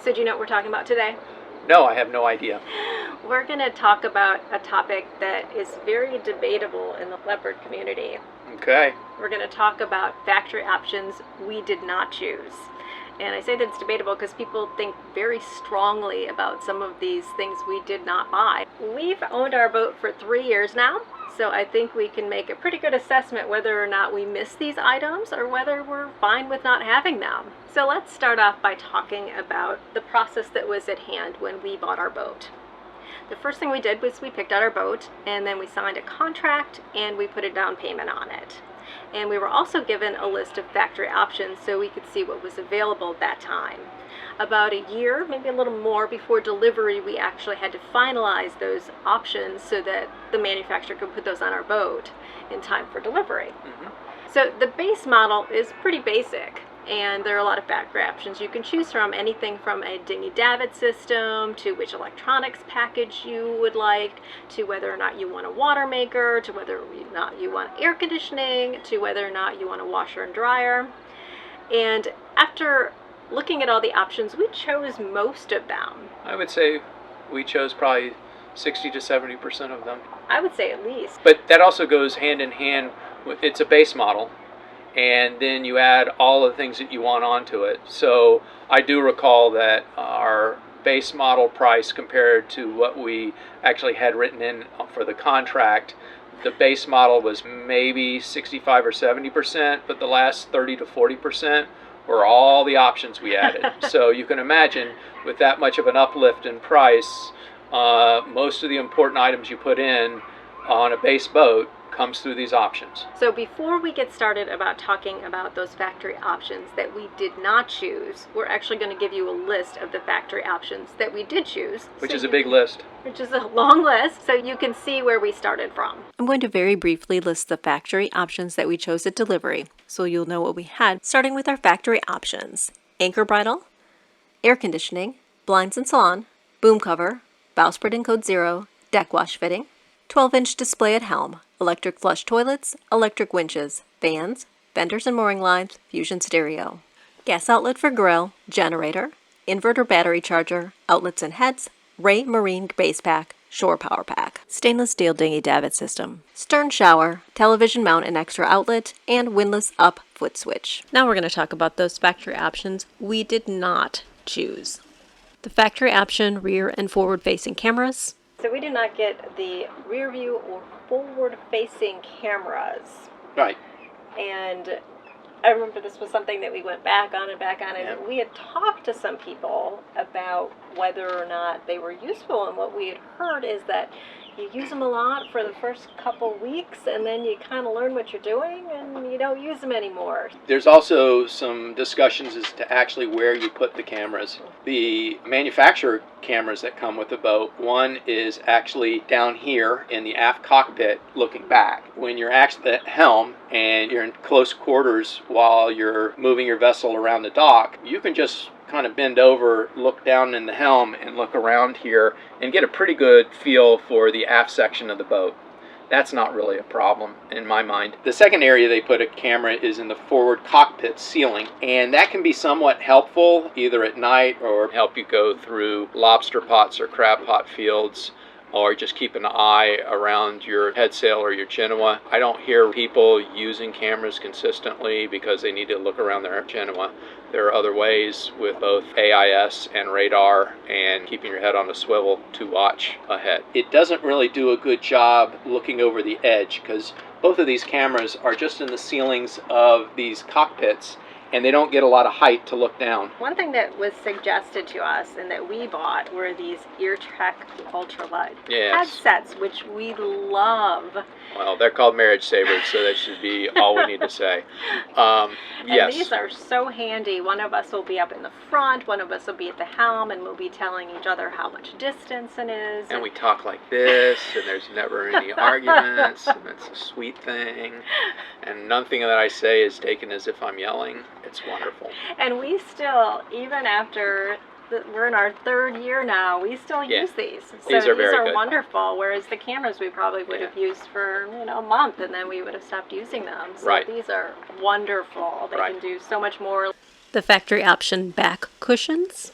So do you know what we're talking about today? No, I have no idea. We're going to talk about a topic that is very debatable in the leopard community. Okay. We're going to talk about factory options we did not choose. And I say that it's debatable because people think very strongly about some of these things we did not buy. We've owned our boat for 3 years now, so I think we can make a pretty good assessment whether or not we miss these items or whether we're fine with not having them. So let's start off by talking about the process that was at hand when we bought our boat. The first thing we did was we picked out our boat, and then we signed a contract and we put a down payment on it. And we were also given a list of factory options so we could see what was available at that time. About a year, maybe a little more before delivery, we actually had to finalize those options so that the manufacturer could put those on our boat in time for delivery. So the base model is pretty basic, and there are a lot of factory options you can choose from, anything from a dinghy davit system to which electronics package you would like, to whether or not you want a Watermaker, to whether or not you want air conditioning, to whether or not you want a washer and dryer. And after looking at all the options, we chose most of them. I would say we chose probably 60 to 70% of them. I would say at least. But that also goes hand in hand with, it's a base model, and then you add all the things that you want onto it. So I do recall that our base model price compared to what we actually had written in for the contract, the base model was maybe 65 or 70%, but the last 30 to 40% were all the options we added. So you can imagine with that much of an uplift in price, most of the important items you put in on a base boat comes through these options. So before we get started about talking about those factory options that we did not choose, we're actually going to give you a list of the factory options that we did choose. Which is a big list. Which is a long list, so you can see where we started from. I'm going to very briefly list the factory options that we chose at delivery, so you'll know what we had, starting with our factory options: anchor bridle, air conditioning, blinds and salon, boom cover, bowsprit and code 0, deck wash fitting, 12-inch display at helm, electric flush toilets, electric winches, fans, fenders and mooring lines, fusion stereo, gas outlet for grill, generator, inverter battery charger, outlets and heads, Ray Marine base pack, shore power pack, stainless steel dinghy davit system, stern shower, television mount and extra outlet, and windlass up foot switch. Now we're going to talk about those factory options we did not choose. The factory option rear and forward facing cameras. So we did not get the rear view or forward-facing cameras. Right. And I remember this was something that we went back on, and we had talked to some people about whether or not they were useful, and what we had heard is that you use them a lot for the first couple weeks, and then you kind of learn what you're doing, and you don't use them anymore. There's also some discussions as to actually where you put the cameras. The manufacturer cameras that come with the boat, one is actually down here in the aft cockpit looking back. When you're actually at helm and you're in close quarters while you're moving your vessel around the dock, you can just kind of bend over, look down in the helm, and look around here and get a pretty good feel for the aft section of the boat. That's not really a problem in my mind. The second area they put a camera is in the forward cockpit ceiling, and that can be somewhat helpful either at night or help you go through lobster pots or crab pot fields, or just keep an eye around your head sail or your Genoa. I don't hear people using cameras consistently because they need to look around their Genoa. There are other ways with both AIS and radar and keeping your head on a swivel to watch ahead. It doesn't really do a good job looking over the edge because both of these cameras are just in the ceilings of these cockpits, and they don't get a lot of height to look down. One thing that was suggested to us and that we bought were these EarTrek ultralight headsets, which we love. Well, they're called marriage savers, so that should be all we need to say. And these are so handy. One of us will be up in the front, one of us will be at the helm, and we'll be telling each other how much distance it is. And we talk like this, and there's never any arguments, and it's a sweet thing. And nothing that I say is taken as if I'm yelling. It's wonderful. And we still, even after we're in our third year now, we still use these. So these are wonderful, whereas the cameras we probably would have used for a month, and then we would have stopped using them. So these are wonderful. They can do so much more. The factory option back cushions.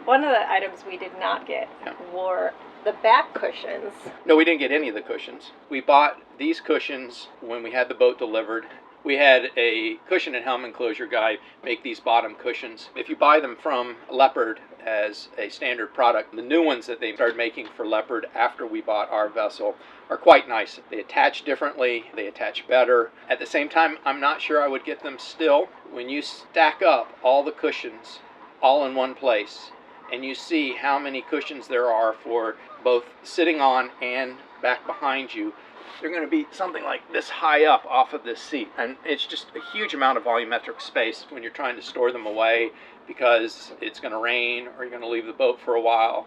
One of the items we did not get were the back cushions. No, we didn't get any of the cushions. We bought these cushions when we had the boat delivered. We had a cushion and helm enclosure guy make these bottom cushions. If you buy them from Leopard as a standard product, the new ones that they started making for Leopard after we bought our vessel are quite nice. They attach differently, they attach better. At the same time, I'm not sure I would get them still. When you stack up all the cushions all in one place, and you see how many cushions there are for both sitting on and back behind you, they're going to be something like this high up off of this seat. And it's just a huge amount of volumetric space when you're trying to store them away because it's going to rain or you're going to leave the boat for a while.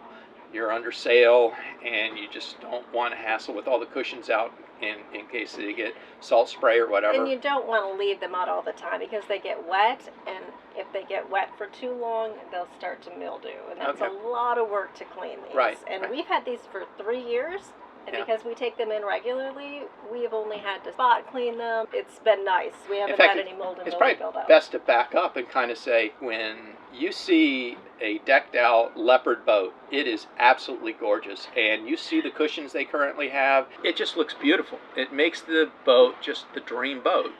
You're under sail and you just don't want to hassle with all the cushions out in case they get salt spray or whatever. And you don't want to leave them out all the time because they get wet, and if they get wet for too long, they'll start to mildew. And that's a lot of work to clean these. Right. And we've had these for 3 years. And because we take them in regularly, we have only had to spot clean them. It's been nice. We haven't had any mold and it's mildew probably buildup. best to back up and kind of say, when you see a decked out Leopard boat, it is absolutely gorgeous. And you see the cushions they currently have, it just looks beautiful. It makes the boat just the dream boat.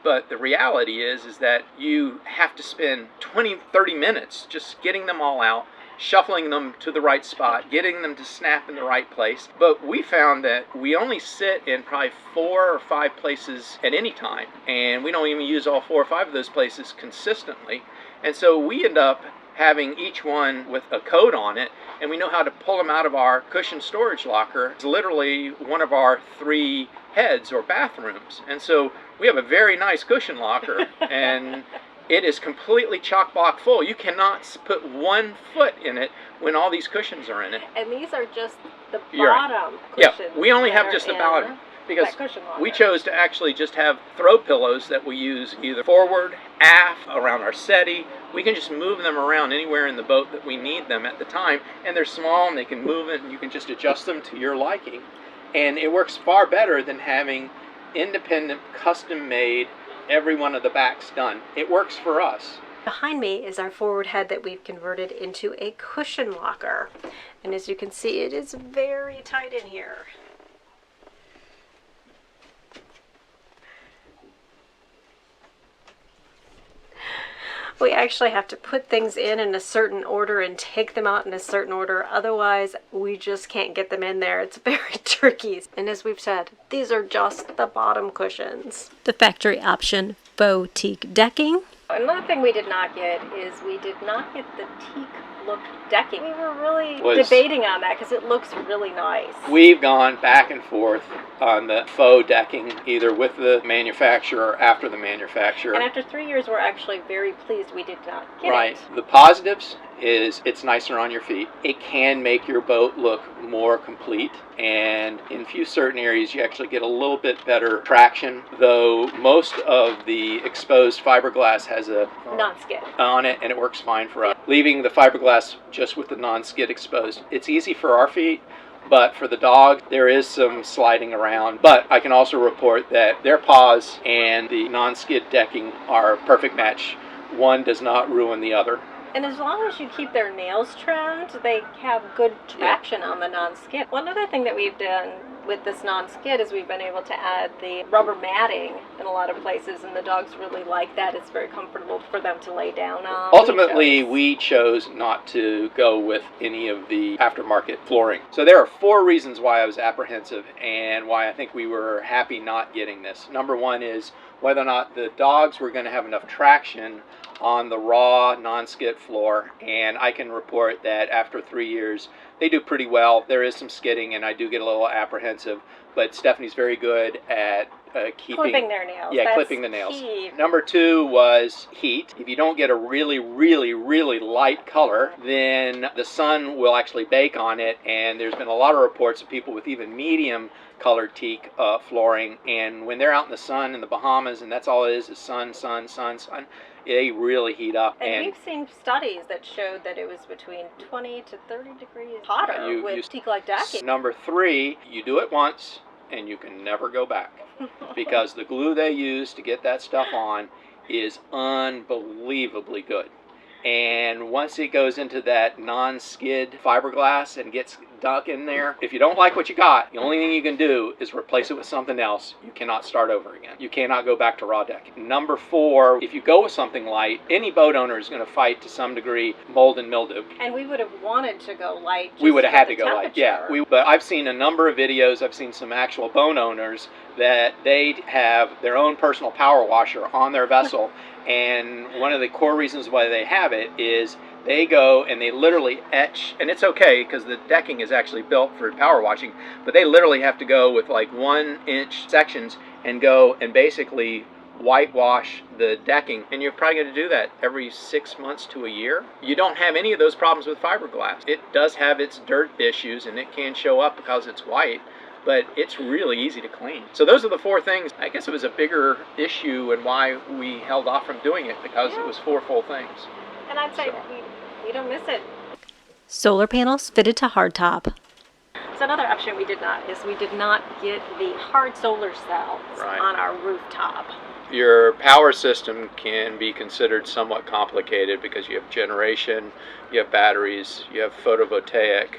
But the reality is that you have to spend 20, 30 minutes just getting them all out, shuffling them to the right spot, getting them to snap in the right place. But we found that we only sit in probably 4 or 5 places at any time, and we don't even use all 4 or 5 of those places consistently. And so we end up having each one with a code on it, and we know how to pull them out of our cushion storage locker. It's literally one of our 3 heads or bathrooms. And so we have a very nice cushion locker, and it is completely chock-block full. You cannot put 1 foot in it when all these cushions are in it. And these are just the bottom cushions. Yeah, we only have just the bottom because we chose to actually just have throw pillows that we use either forward, aft, around our settee. We can just move them around anywhere in the boat that we need them at the time, and they're small and they can move it, and you can just adjust them to your liking. And it works far better than having independent, custom-made, every one of the backs done. It works for us. Behind me is our forward head that we've converted into a cushion locker. And as you can see, it is very tight in here. We actually have to put things in a certain order and take them out in a certain order. Otherwise, we just can't get them in there. It's very tricky. And as we've said, these are just the bottom cushions. The factory option Faux Teak decking. Another thing we did not get is we did not get the Teak look decking. We were really debating on that because it looks really nice. We've gone back and forth on the faux decking, either with the manufacturer or after the manufacturer. And after 3 years, we're actually very pleased we did not get it. Right. The positives is it's nicer on your feet. It can make your boat look more complete, and in few certain areas you actually get a little bit better traction, though most of the exposed fiberglass has a non-skid on it, and it works fine for us. Leaving the fiberglass just with the non-skid exposed, it's easy for our feet, but for the dog there is some sliding around. But I can also report that their paws and the non-skid decking are a perfect match. One does not ruin the other. And as long as you keep their nails trimmed, they have good traction on the non-skid. One other thing that we've done with this non-skid is we've been able to add the rubber matting in a lot of places, and the dogs really like that. It's very comfortable for them to lay down on. Ultimately, we chose not to go with any of the aftermarket flooring. So there are 4 reasons why I was apprehensive and why I think we were happy not getting this. Number 1 is whether or not the dogs were going to have enough traction on the raw non-skid floor, and I can report that after 3 years they do pretty well. There is some skidding and I do get a little apprehensive, but Stephanie's very good at clipping their nails. Yeah, clipping the nails. Key. Number 2 was heat. If you don't get a really, really, really light color, then the sun will actually bake on it, and there's been a lot of reports of people with even medium colored teak flooring, and when they're out in the sun in the Bahamas, and that's all it is sun, sun, sun, sun, they really heat up. And we've seen studies that showed that it was between 20 to 30 degrees hotter with teak-like decking. Number 3, you do it once and you can never go back because the glue they use to get that stuff on is unbelievably good. And once it goes into that non-skid fiberglass and gets dug in there, if you don't like what you got, the only thing you can do is replace it with something else. You cannot start over again. You cannot go back to raw deck. Number 4, if you go with something light, any boat owner is going to fight to some degree mold and mildew. And we would have wanted to go light. We would have had to go light, yeah. But I've seen a number of videos, I've seen some actual boat owners that they have their own personal power washer on their vessel. And one of the core reasons why they have it is they go and they literally etch, and it's okay because the decking is actually built for power washing, but they literally have to go with like 1-inch sections and go and basically whitewash the decking. And you're probably going to do that every 6 months to a year. You don't have any of those problems with fiberglass. It does have its dirt issues and it can show up because it's white, but it's really easy to clean. So those are the 4 things. I guess it was a bigger issue and why we held off from doing it, because it was 4 full things. And I'd say we don't miss it. Solar panels fitted to hardtop. So another option we did not get the hard solar cells on our rooftop. Your power system can be considered somewhat complicated because you have generation, you have batteries, you have photovoltaic,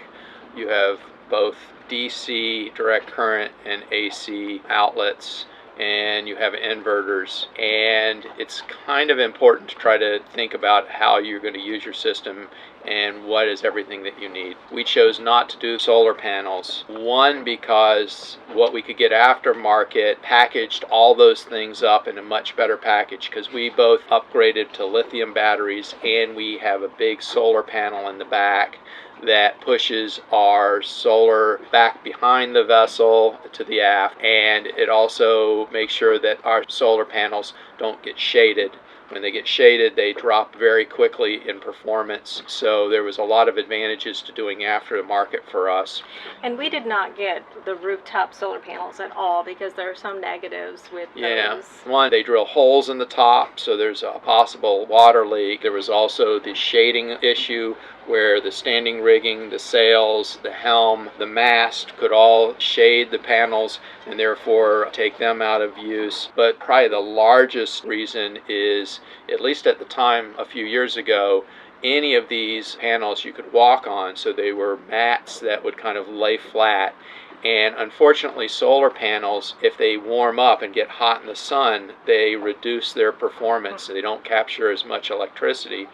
you have both DC, direct current, and AC outlets, and you have inverters. And it's kind of important to try to think about how you're going to use your system and what is everything that you need. We chose not to do solar panels. One, because what we could get aftermarket packaged all those things up in a much better package, because we both upgraded to lithium batteries and we have a big solar panel in the back that pushes our solar back behind the vessel to the aft, and it also makes sure that our solar panels don't get shaded. When they get shaded, they drop very quickly in performance. So there was a lot of advantages to doing aftermarket for us. And we did not get the rooftop solar panels at all because there are some negatives with those. One, they drill holes in the top, so there's a possible water leak. There was also the shading issue where the standing rigging, the sails, the helm, the mast could all shade the panels and therefore take them out of use. But probably the largest reason is, at least at the time a few years ago, any of these panels you could walk on, so they were mats that would kind of lay flat. And unfortunately, solar panels, if they warm up and get hot in the sun, they reduce their performance. They don't capture as much electricity.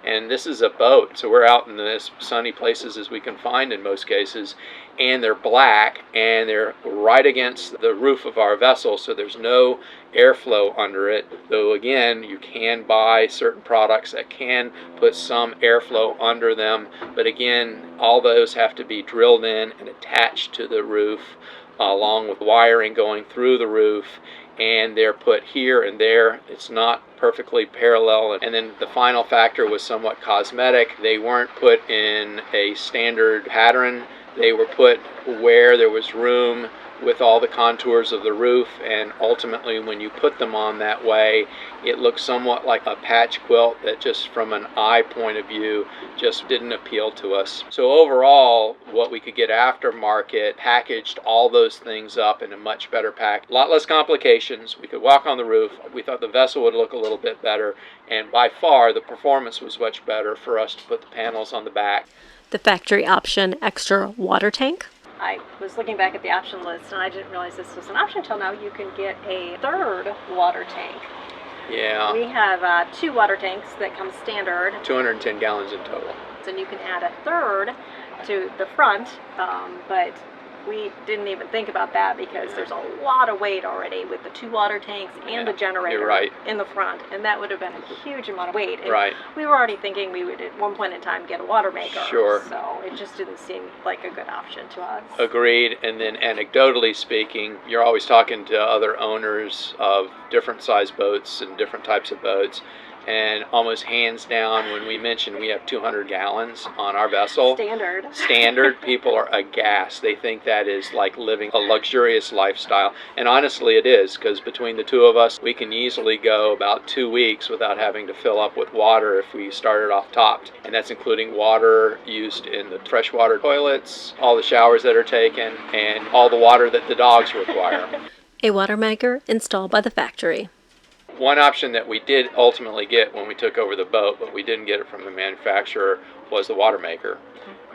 And this is a boat, so we're out in as sunny places as we can find in most cases, and they're black and they're right against the roof of our vessel, so there's no airflow under it. Though again, you can buy certain products that can put some airflow under them, but again, all those have to be drilled in and attached to the roof along with wiring going through the roof, and they're put here and there. It's not perfectly parallel. And then the final factor was somewhat cosmetic. They weren't put in a standard pattern. They were put where there was room with all the contours of the roof, and ultimately when you put them on that way, it looks somewhat like a patch quilt that just from an eye point of view just didn't appeal to us. So overall, what we could get aftermarket packaged all those things up in a much better pack. A lot less complications. We could walk on the roof. We thought the vessel would look a little bit better, and by far the performance was much better for us to put the panels on the back. The factory option extra water tank. I was looking back at the option list and I didn't realize this was an option until now. You can get a third water tank. Yeah. We have 2 water tanks that come standard. 210 gallons in total. And you can add a third to the front, but we didn't even think about that because there's a lot of weight already with the 2 water tanks and the generator in the front, and that would have been a huge amount of weight. And we were already thinking we would at one point in time get a Watermaker. Sure. So it just didn't seem like a good option to us. Agreed. And then anecdotally speaking, you're always talking to other owners of different size boats and different types of boats. And almost hands down, when we mention we have 200 gallons on our vessel, standard, people are aghast. They think that is like living a luxurious lifestyle. And honestly, it is, because between the two of us, we can easily go about 2 weeks without having to fill up with water if we started off topped. And that's including water used in the freshwater toilets, all the showers that are taken, and all the water that the dogs require. A Watermaker installed by the factory. One option that we did ultimately get when we took over the boat, but we didn't get it from the manufacturer, was the Watermaker.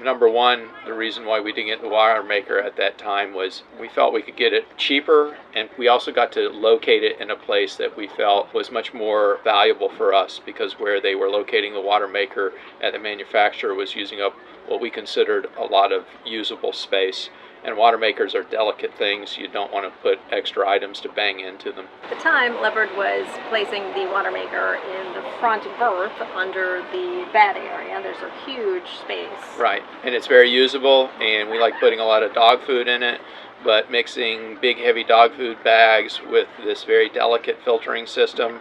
Number one, the reason why we didn't get the Watermaker at that time was we felt we could get it cheaper, and we also got to locate it in a place that we felt was much more valuable for us, because where they were locating the Watermaker at the manufacturer was using up what we considered a lot of usable space. And Watermakers are delicate things. You don't want to put extra items to bang into them. At the time, Leopard was placing the Watermaker in the front berth under the bed area. There's a huge space. Right, and it's very usable, and we like putting a lot of dog food in it, but mixing big heavy dog food bags with this very delicate filtering system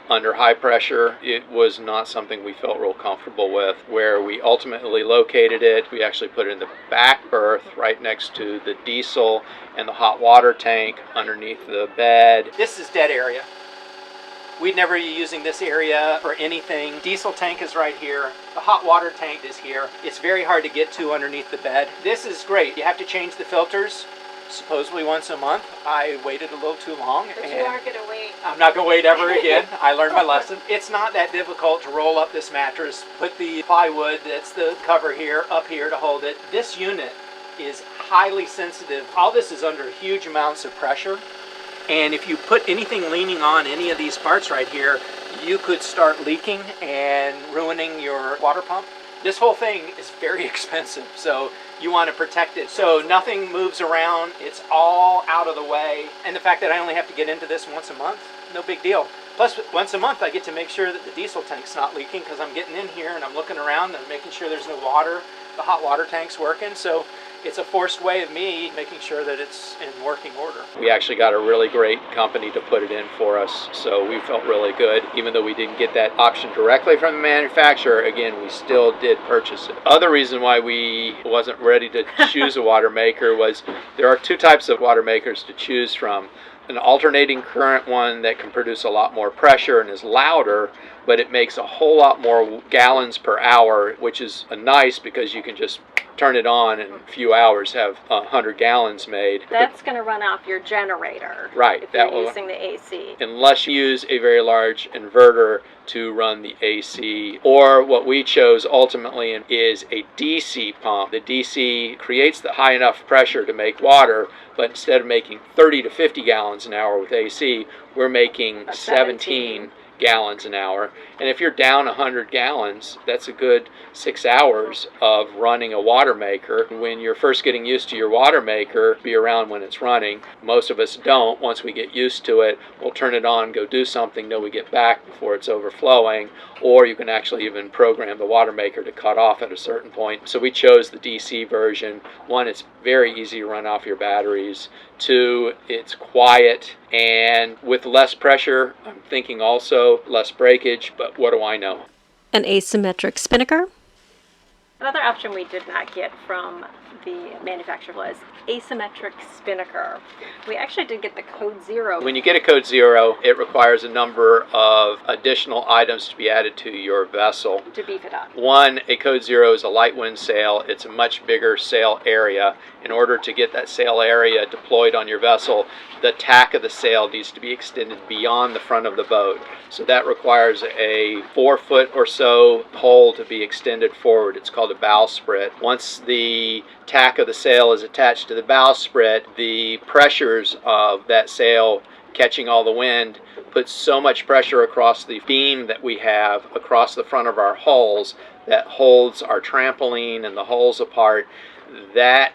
under high pressure, it was not something we felt real comfortable with. Where we ultimately located it, we actually put it in the back berth right next to the diesel and the hot water tank underneath the bed. This is dead area. We'd never be using this area for anything. Diesel tank is right here. The hot water tank is here. It's very hard to get to underneath the bed. This is great. You have to change the filters supposedly once a month. I waited a little too long. But you aren't going to wait. I'm not going to wait ever again. I learned my lesson. It's not that difficult to roll up this mattress, put the plywood, that's the cover here, up here to hold it. This unit is highly sensitive. All this is under huge amounts of pressure. And if you put anything leaning on any of these parts right here, you could start leaking and ruining your water pump. This whole thing is very expensive, so you want to protect it so nothing moves around. It's all out of the way. And the fact that I only have to get into this once a month, no big deal. Plus, once a month I get to make sure that the diesel tank's not leaking, because I'm getting in here and I'm looking around and making sure there's no water. The hot water tank's working, so it's a forced way of me making sure that it's in working order. We actually got a really great company to put it in for us, so we felt really good. Even though we didn't get that option directly from the manufacturer, again, we still did purchase it. Other reason why we wasn't ready to choose a Watermaker was there are two types of Watermakers to choose from. An alternating current one that can produce a lot more pressure and is louder, but it makes a whole lot more gallons per hour, which is nice because you can just turn it on and in a few hours have 100 gallons made. That's going to run off your generator. Right. If you're using the AC. Unless you use a very large inverter to run the AC. Or what we chose ultimately is a DC pump. The DC creates the high enough pressure to make water, but instead of making 30 to 50 gallons an hour with AC, we're making 17 gallons an hour. And if you're down 100 gallons, that's a good 6 hours of running a Watermaker. When you're first getting used to your Watermaker, be around when it's running. Most of us don't. Once we get used to it, we'll turn it on, go do something till we get back before it's overflowing. Or you can actually even program the Watermaker to cut off at a certain point. So we chose the DC version. One, it's very easy to run off your batteries. Two, it's quiet, and with less pressure, I'm thinking also less breakage, but what do I know? An asymmetric spinnaker. Another option we did not get from the manufacturer was Asymmetric Spinnaker. We actually did get the code 0. When you get a code 0, it requires a number of additional items to be added to your vessel. To beef it up. One, a code 0 is a light wind sail. It's a much bigger sail area. In order to get that sail area deployed on your vessel, the tack of the sail needs to be extended beyond the front of the boat. So that requires a 4-foot or so pole to be extended forward. It's called a bowsprit. Once the tack of the sail is attached to the bowsprit, the pressures of that sail catching all the wind puts so much pressure across the beam that we have across the front of our hulls that holds our trampoline and the hulls apart. That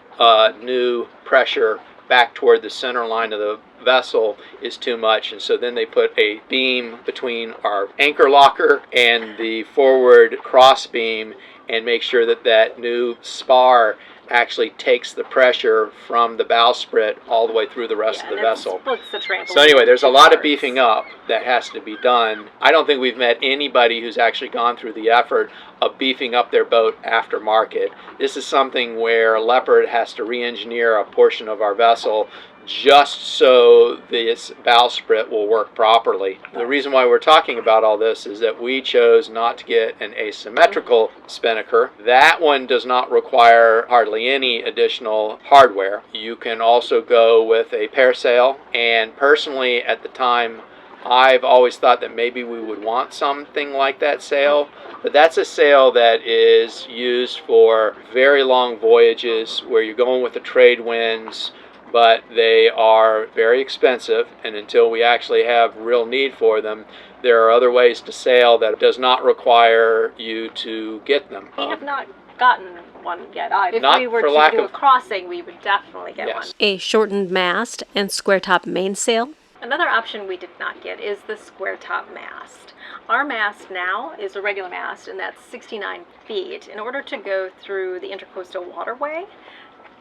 new pressure back toward the center line of the vessel is too much, and so then they put a beam between our anchor locker and the forward cross beam and make sure that that new spar actually takes the pressure from the bowsprit all the way through the rest of the vessel. Splits the trampoline. So anyway, there's a lot of beefing up that has to be done. I don't think we've met anybody who's actually gone through the effort of beefing up their boat aftermarket. This is something where Leopard has to re-engineer a portion of our vessel just so this bowsprit will work properly. The reason why we're talking about all this is that we chose not to get an asymmetrical spinnaker. That one does not require hardly any additional hardware. You can also go with a parasail, and personally at the time I've always thought that maybe we would want something like that sail, but that's a sail that is used for very long voyages where you're going with the trade winds, but they are very expensive, and until we actually have real need for them, there are other ways to sail that does not require you to get them. We have not gotten one yet either. If Not we were for to lack do a of- crossing, we would definitely get Yes. one. A shortened mast and square top mainsail. Another option we did not get is the square top mast. Our mast now is a regular mast, and that's 69 feet. In order to go through the Intercoastal Waterway,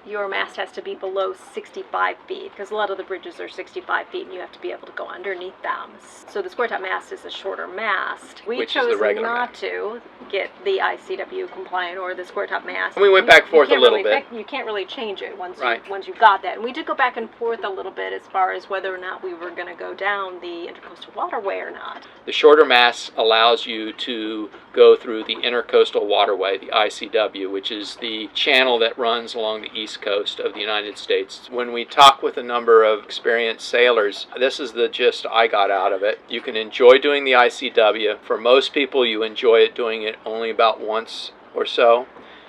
your mast has to be below 65 feet, because a lot of the bridges are 65 feet and you have to be able to go underneath them. So the square top mast is a shorter mast. We Which is chose the regular not mast. to get the ICW compliant or the square top mast. And we went back and forth You a can't little really bit. You can't really change it once Right. once you've got that. And we did go back and forth a little bit as far as whether or not we were going to go down the Intercoastal Waterway or not. The shorter mast allows you to go through the Intercoastal Waterway, the ICW, which is the channel that runs along the east coast of the United States. When we talk with a number of experienced sailors, this is the gist I got out of it. You can enjoy doing the ICW. For most people, you enjoy doing it only about once or so.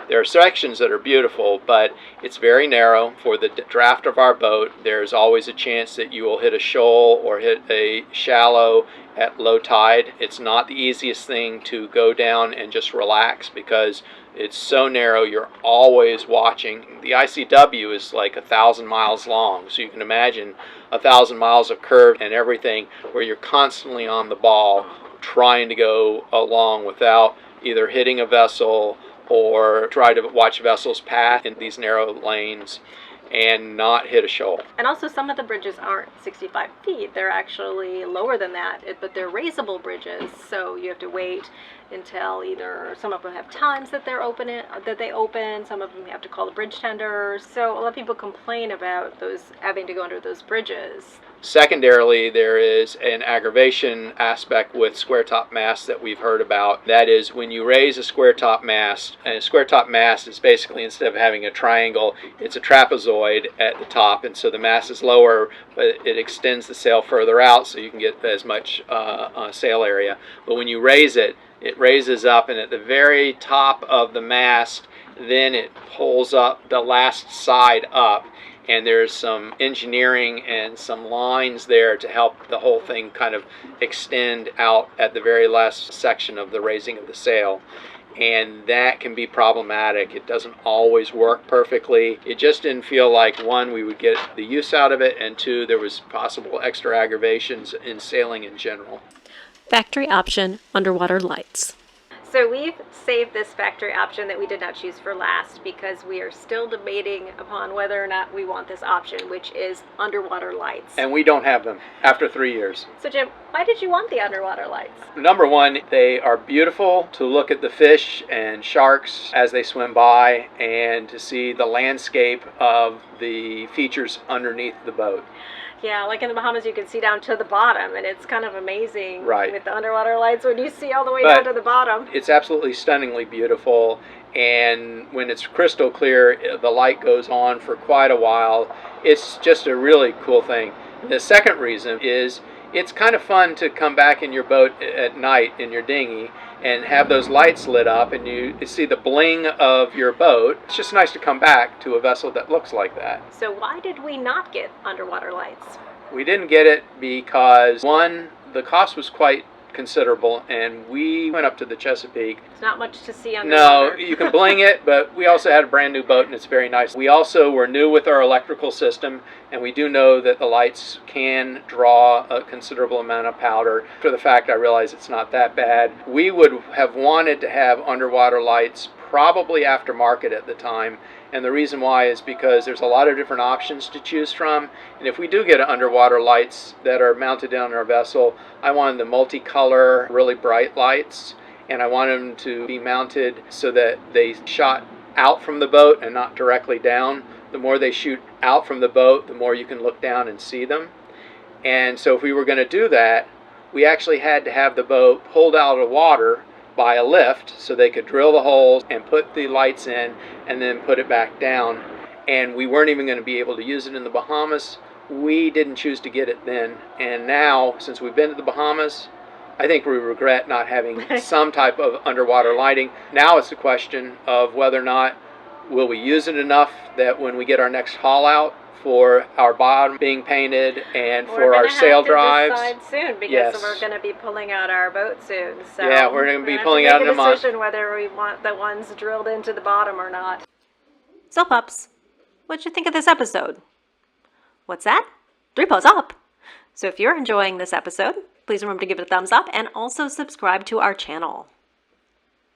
There are sections that are beautiful, but it's very narrow. For the draft of our boat, there's always a chance that you will hit a shoal or hit a shallow at low tide. It's not the easiest thing to go down and just relax because it's so narrow. You're always watching. The ICW is like 1,000 miles long, so you can imagine 1,000 miles of curve and everything where you're constantly on the ball trying to go along without either hitting a vessel or try to watch vessels pass in these narrow lanes and not hit a shoal. And also some of the bridges aren't 65 feet. They're actually lower than that, but they're raisable bridges, so you have to wait until either some of them have times that they open, some of them you have to call the bridge tenders. So a lot of people complain about those having to go under those bridges. Secondarily, there is an aggravation aspect with square top masts that we've heard about. That is, when you raise a square top mast, and a square top mast is basically, instead of having a triangle, it's a trapezoid at the top, and so the mast is lower, but it extends the sail further out so you can get as much sail area. But when you raise it, it raises up, and at the very top of the mast, then it pulls up the last side up. And there's some engineering and some lines there to help the whole thing kind of extend out at the very last section of the raising of the sail. And that can be problematic. It doesn't always work perfectly. It just didn't feel like, one, we would get the use out of it, and two, there was possible extra aggravations in sailing in general. Factory option underwater lights. So we've saved this factory option that we did not choose for last because we are still debating upon whether or not we want this option, which is underwater lights. And we don't have them after 3 years. So Jim, why did you want the underwater lights? Number one, they are beautiful to look at the fish and sharks as they swim by and to see the landscape of the features underneath the boat. Yeah, like in the Bahamas, you can see down to the bottom, and it's kind of amazing Right. with the underwater lights when you see all the way But down to the bottom. It's absolutely stunningly beautiful, and when it's crystal clear, the light goes on for quite a while. It's just a really cool thing. The second reason is it's kind of fun to come back in your boat at night in your dinghy and have those lights lit up and you see the bling of your boat. It's just nice to come back to a vessel that looks like that. So why did we not get underwater lights? We didn't get it because, one, the cost was quite considerable, and we went up to the Chesapeake. There's not much to see No, underwater. you can bling it, but we also had a brand new boat, and it's very nice. We also were new with our electrical system, and we do know that the lights can draw a considerable amount of powder. For the fact, I realize it's not that bad. We would have wanted to have underwater lights probably aftermarket at the time, and the reason why is because there's a lot of different options to choose from, and if we do get underwater lights that are mounted down our vessel, I wanted the multicolor, really bright lights, and I wanted them to be mounted so that they shot out from the boat and not directly down. The more they shoot out from the boat, the more you can look down and see them. And so if we were going to do that, we actually had to have the boat pulled out of the water by a lift so they could drill the holes and put the lights in and then put it back down. And we weren't even going to be able to use it in the Bahamas we didn't choose to get it then. And now, since we've been to the Bahamas, I think we regret not having some type of underwater lighting. Now it's a question of whether or not will we use it enough that when we get our next haul out for our bottom being painted and for our sail drives. We're going to have to decide soon because Yes. we're going to be pulling out our boat soon. So Yeah, we're going to be have pulling make out in a month. decision whether we want the ones drilled into the bottom or not. So, pups, what'd you think of this episode? What's that? 3 paws up! So if you're enjoying this episode, please remember to give it a thumbs up and also subscribe to our channel.